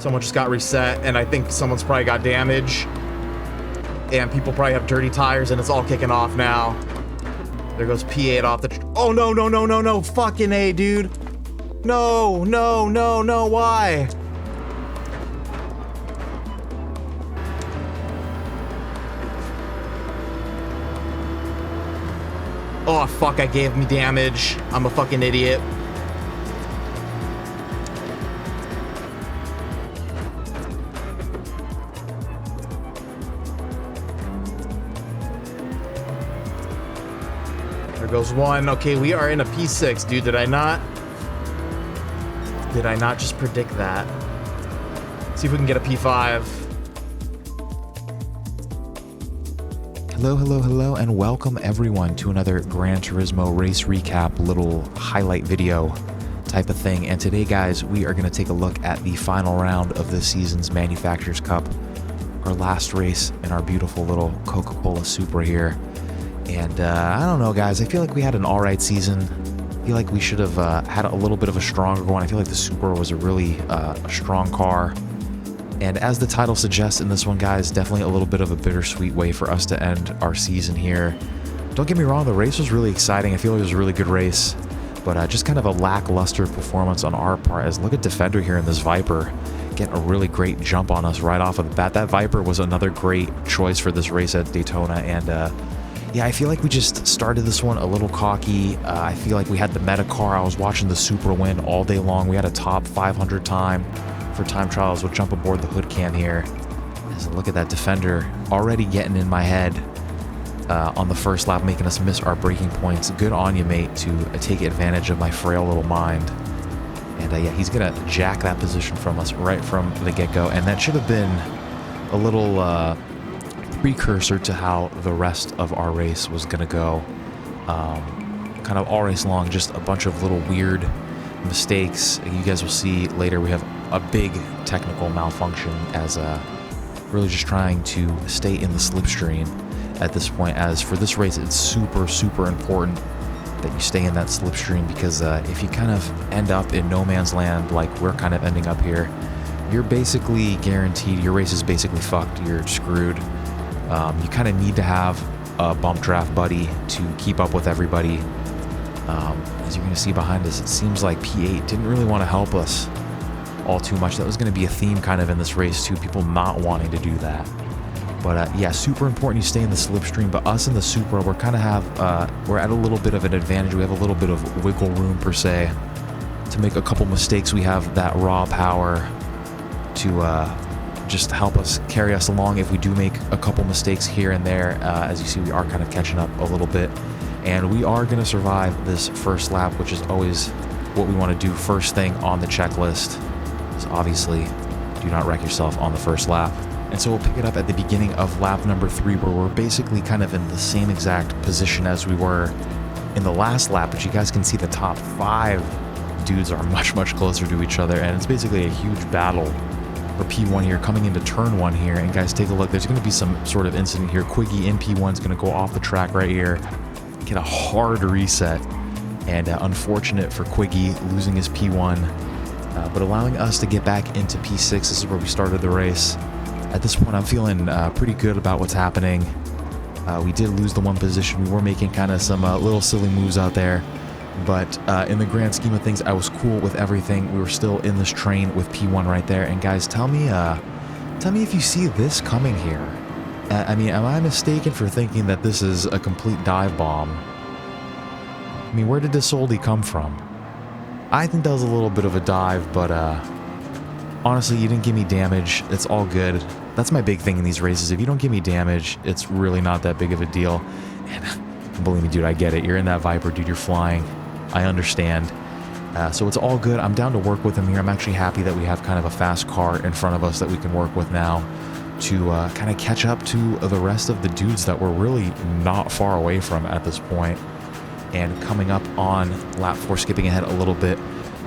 Someone just got reset, and I think someone's probably got damage. And people probably have dirty tires, and it's all kicking off now. There goes P8 off the... Oh, no, no, no, no, no. Fucking A, dude. No, no, no, no. Why? Oh, fuck. I gave me damage. I'm a fucking idiot. There goes one. Okay, we are in a P6, dude. Did I not just predict that? See if we can get a P5. Hello, hello, hello, and welcome everyone to another Gran Turismo race recap, little highlight video type of thing. And today, guys, we are going to take a look at the final round of this season's Manufacturers Cup, our last race in our beautiful little Coca-Cola Supra here. And I don't know, guys, I feel like we had an alright season. I feel like we should have had a little bit of a stronger one. I feel like the Supra was a really strong car. And as the title suggests in this one, guys, definitely a little bit of a bittersweet way for us to end our season here. Don't get me wrong, the race was really exciting. I feel like it was a really good race, but just kind of a lackluster performance on our part. As look at Defender here in this Viper, getting a really great jump on us right off of the bat. That Viper was another great choice for this race at Daytona, and yeah, I feel like we just started this one a little cocky. I feel like we had the meta car. I was watching the Supra win all day long. We had a top 500 time for time trials. We'll jump aboard the hood cam here. As I look at that Defender already getting in my head on the first lap, making us miss our braking points. Good on you, mate, to take advantage of my frail little mind. And yeah, he's going to jack that position from us right from the get-go. And that should have been a little precursor to how the rest of our race was going to go. Kind of all race long, just a bunch of little weird mistakes. You guys will see later we have a big technical malfunction as really just trying to stay in the slipstream at this point. As for this race, it's super, super important that you stay in that slipstream, because if you kind of end up in no man's land like we're kind of ending up here, you're basically guaranteed, your race is basically fucked, you're screwed. You kind of need to have a bump draft buddy to keep up with everybody. As you're going to see behind us, it seems like P8 didn't really want to help us all too much. That was going to be a theme kind of in this race too, people not wanting to do that. But yeah, super important you stay in the slipstream. But us in the Supra, we're kind of we're at a little bit of an advantage. We have a little bit of wiggle room per se to make a couple mistakes. We have that raw power to just help us carry us along if we do make a couple mistakes here and there. As you see, we are kind of catching up a little bit, and we are going to survive this first lap, which is always what we want to do first thing on the checklist. So obviously, do not wreck yourself on the first lap. And so we'll pick it up at the beginning of lap number 3, where we're basically kind of in the same exact position as we were in the last lap, but you guys can see the top 5 dudes are much, much closer to each other, and it's basically a huge battle for P1 here, coming into turn 1 here. And guys, take a look, there's going to be some sort of incident here. Quiggy in P1 is going to go off the track right here, get a hard reset, and unfortunate for Quiggy losing his P1, but allowing us to get back into P6. This is where we started the race. At this point, I'm feeling pretty good about what's happening. We did lose the one position. We were making kind of some little silly moves out there, but in the grand scheme of things, I was cool with everything. We were still in this train with P1 right there. And guys, tell me if you see this coming here. I mean, am I mistaken for thinking that this is a complete dive bomb? I mean, where did this oldie come from? I think that was a little bit of a dive, but honestly, you didn't give me damage. It's all good. That's my big thing in these races. If you don't give me damage, it's really not that big of a deal. And believe me, dude, I get it. You're in that Viper, dude. You're flying. I understand. So it's all good. I'm down to work with him here. I'm actually happy that we have kind of a fast car in front of us that we can work with now to kind of catch up to the rest of the dudes that we're really not far away from at this point. And coming up on lap 4, skipping ahead a little bit,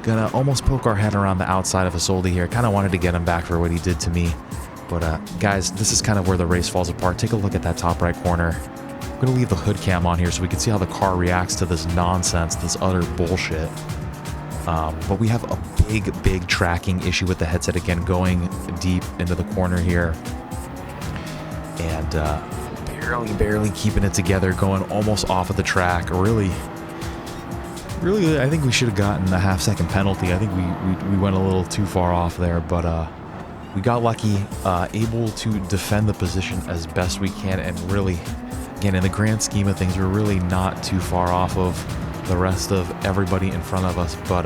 gonna almost poke our head around the outside of Isolde here. Kind of wanted to get him back for what he did to me. But guys, this is kind of where the race falls apart. Take a look at that top right corner. I'm gonna leave the hood cam on here so we can see how the car reacts to this nonsense, this utter bullshit. But we have a big tracking issue with the headset again, going deep into the corner here. And barely keeping it together, going almost off of the track. Really, I think we should have gotten a half-second penalty. I think we went a little too far off there, but we got lucky, able to defend the position as best we can, and really, again, in the grand scheme of things, we're really not too far off of the rest of everybody in front of us. But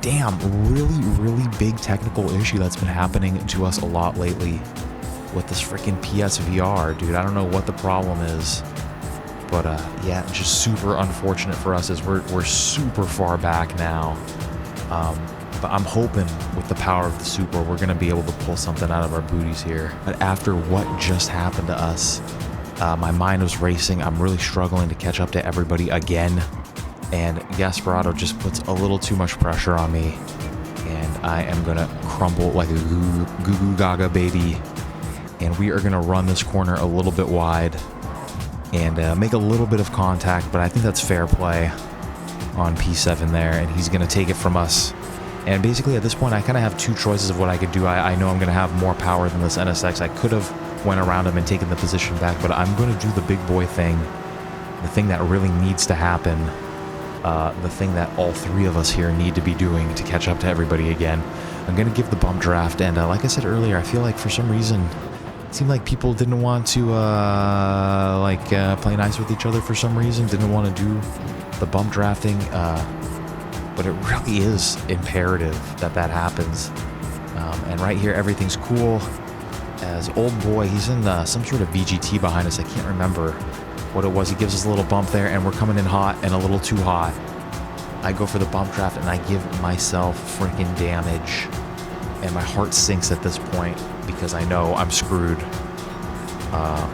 damn, really big technical issue that's been happening to us a lot lately with this freaking PSVR, dude. I don't know what the problem is, but yeah, just super unfortunate for us as we're super far back now. But I'm hoping with the power of the Supra, we're going to be able to pull something out of our booties here. But after what just happened to us, my mind was racing. I'm really struggling to catch up to everybody again. And Gasparotto just puts a little too much pressure on me. And I am going to crumble like a goo gaga baby. And we are going to run this corner a little bit wide and make a little bit of contact. But I think that's fair play on P7 there. And he's going to take it from us. And basically at this point, I kind of have two choices of what I could do. I know I'm going to have more power than this NSX. I could have went around him and taken the position back, but I'm going to do the big boy thing, the thing that really needs to happen, the thing that all three of us here need to be doing to catch up to everybody again. I'm going to give the bump draft, and like I said earlier, I feel like for some reason, it seemed like people didn't want to play nice with each other for some reason, didn't want to do the bump drafting, but it really is imperative that that happens. And right here, everything's cool. As old boy, he's in some sort of VGT behind us. I can't remember what it was. He gives us a little bump there, and we're coming in hot and a little too hot. I go for the bump draft, and I give myself freaking damage. And my heart sinks at this point because I know I'm screwed.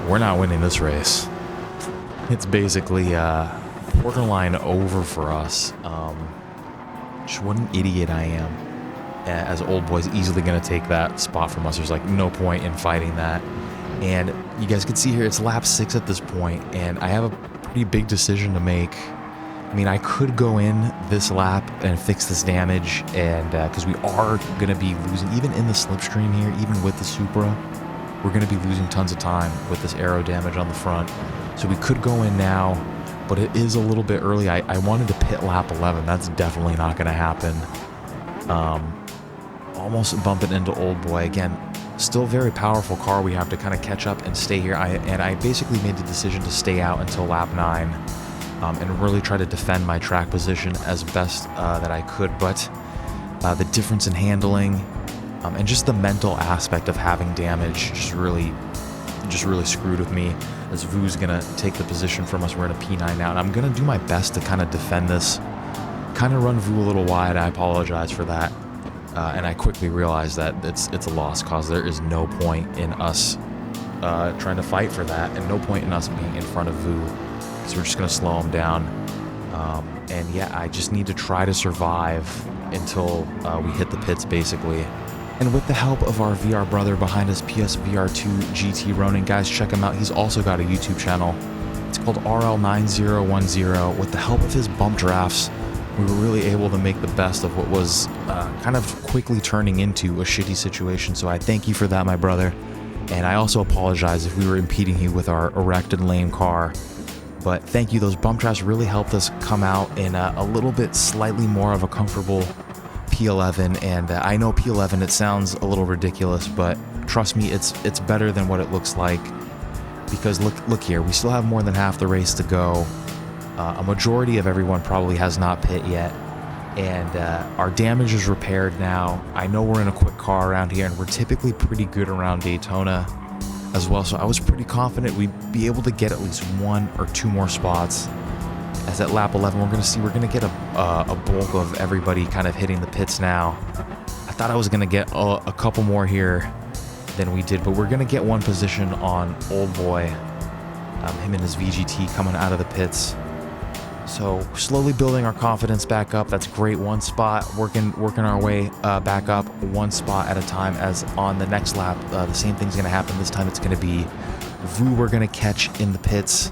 We're not winning this race. It's basically borderline over for us. Just what an idiot I am. As old boy's easily going to take that spot from us. There's like no point in fighting that. And you guys can see here, it's lap 6 at this point, and I have a pretty big decision to make. I mean, I could go in this lap and fix this damage, and because we are going to be losing, even in the slipstream here, even with the Supra, we're going to be losing tons of time with this aero damage on the front. So we could go in now, but it is a little bit early. I wanted to pit lap 11. That's definitely not going to happen. Almost bumping into old boy again. Still very powerful car. We have to kind of catch up and stay here. I basically made the decision to stay out until lap 9 and really try to defend my track position as best that I could. But the difference in handling and just the mental aspect of having damage just really screwed with me. As Vu's gonna take the position from us. We're in a P9 now, and I'm gonna do my best to kind of defend this. Kind of run Vu a little wide. I apologize for that. And I quickly realized that it's a lost cause. There is no point in us trying to fight for that, and no point in us being in front of Vu, because we're just going to slow him down. And yeah, I just need to try to survive until we hit the pits, basically. And with the help of our VR brother behind us, PSVR2 GT Ronin, guys, check him out. He's also got a YouTube channel. It's called RL9010. With the help of his bump drafts, we were really able to make the best of what was kind of quickly turning into a shitty situation. So I thank you for that, my brother. And I also apologize if we were impeding you with our erect and lame car. But thank you. Those bump drafts really helped us come out in a little bit slightly more of a comfortable P11. And I know P11, it sounds a little ridiculous, but trust me, it's better than what it looks like. Because look here, we still have more than half the race to go. A majority of everyone probably has not pit yet, and our damage is repaired now. I know we're in a quick car around here, and we're typically pretty good around Daytona as well, so I was pretty confident we'd be able to get at least 1 or 2 more spots. As at lap 11, we're going to get a bulk of everybody kind of hitting the pits now. I thought I was going to get a couple more here than we did, but we're going to get one position on old boy, him and his VGT coming out of the pits. So slowly building our confidence back up. That's great. One spot, working our way back up 1 spot at a time. As on the next lap, the same thing's going to happen. This time it's going to be Vu we're going to catch in the pits.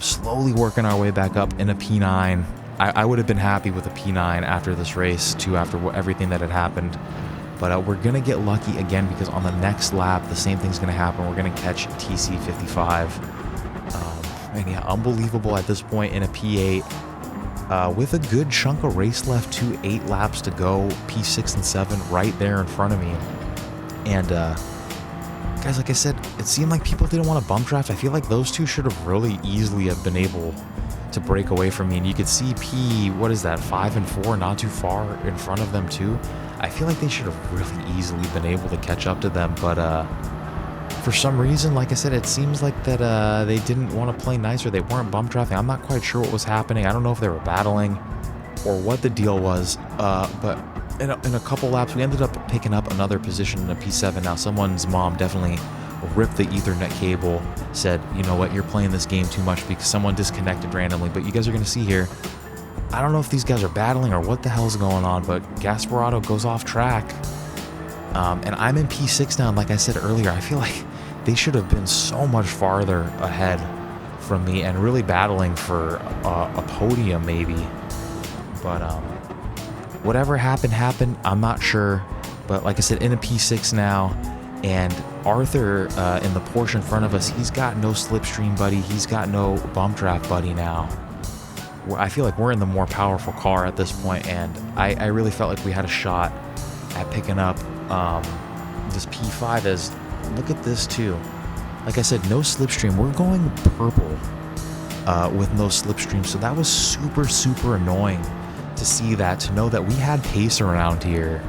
Slowly working our way back up in a P9. I would have been happy with a P9 after this race, too, after everything that had happened. But we're going to get lucky again because on the next lap, the same thing's going to happen. We're going to catch TC55. And yeah, unbelievable at this point in a P8. With a good chunk of race left, 8 laps to go, P6 and 7 right there in front of me. And guys, like I said, it seemed like people didn't want to bump draft. I feel like those two should have really easily have been able to break away from me. And you could see what is that, 5 and 4, not too far in front of them too. I feel like they should have really easily been able to catch up to them, but for some reason, like I said, it seems like that they didn't want to play nice, or they weren't bump drafting. I'm not quite sure what was happening. I don't know if they were battling or what the deal was, but in a couple laps, we ended up picking up another position in a P7. Now, someone's mom definitely ripped the Ethernet cable, said, you know what, you're playing this game too much because someone disconnected randomly. But you guys are going to see here, I don't know if these guys are battling or what the hell's going on, but Gasparotto goes off track. And I'm in P6 now, and like I said earlier, I feel like they should have been so much farther ahead from me and really battling for a podium maybe. But whatever happened, I'm not sure. But like I said, in a P6 now, and Arthur in the Porsche in front of us, he's got no slipstream buddy, he's got no bump draft buddy now. I feel like we're in the more powerful car at this point, and I really felt like we had a shot at picking up this P5. As look at this too, like I said, no slipstream. We're going purple with no slipstream, so that was super annoying to see that, to know that we had pace around here.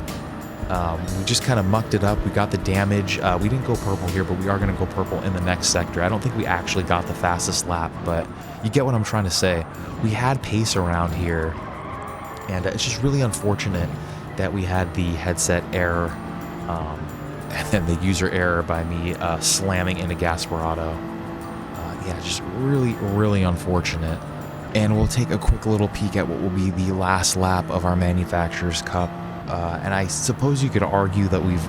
We just kind of mucked it up. We got the damage. We didn't go purple here, but we are going to go purple in the next sector. I don't think we actually got the fastest lap, but you get what I'm trying to say. We had pace around here, and it's just really unfortunate that we had the headset error and then the user error by me slamming into Gasparotto. Yeah, just really unfortunate. And we'll take a quick little peek at what will be the last lap of our Manufacturers Cup. And I suppose you could argue that we've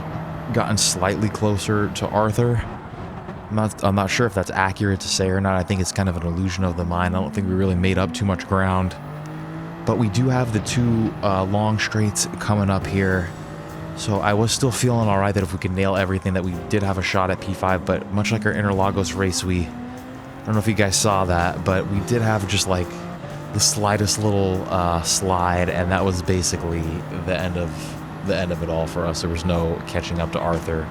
gotten slightly closer to Arthur. I'm not sure if that's accurate to say or not. I think it's kind of an illusion of the mind. I don't think we really made up too much ground. But we do have the 2 long straights coming up here. So I was still feeling all right that if we could nail everything, that we did have a shot at P5. But much like our Interlagos race, I don't know if you guys saw that, but we did have just like the slightest little slide, and that was basically the end of it all for us. There was no catching up to Arthur.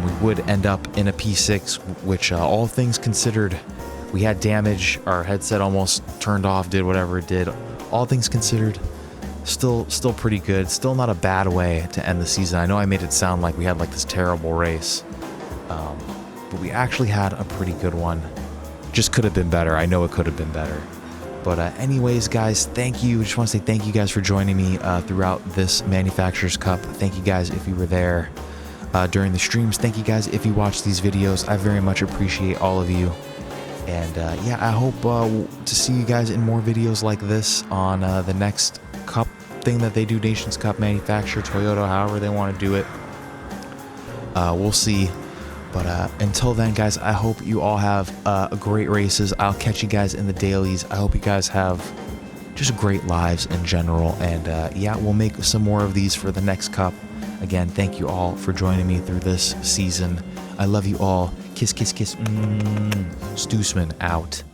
We would end up in a P6, which all things considered, we had damage. Our headset almost turned off, did whatever it did. All things considered, still pretty good. Still not a bad way to end the season. I know I made it sound like we had like this terrible race, but we actually had a pretty good one. Just could have been better. I know it could have been better. But anyways, guys, thank you. Just want to say thank you guys for joining me throughout this Manufacturers Cup. Thank you guys if you were there during the streams. Thank you guys if you watched these videos. I very much appreciate all of you. And yeah, I hope to see you guys in more videos like this on the next Cup thing that they do, Nations Cup, Manufacturer, Toyota, however they want to do it. We'll see. But until then, guys, I hope you all have great races. I'll catch you guys in the dailies. I hope you guys have just great lives in general. And yeah, we'll make some more of these for the next Cup. Again, thank you all for joining me through this season. I love you all. Kiss, kiss, kiss. Stoosman out.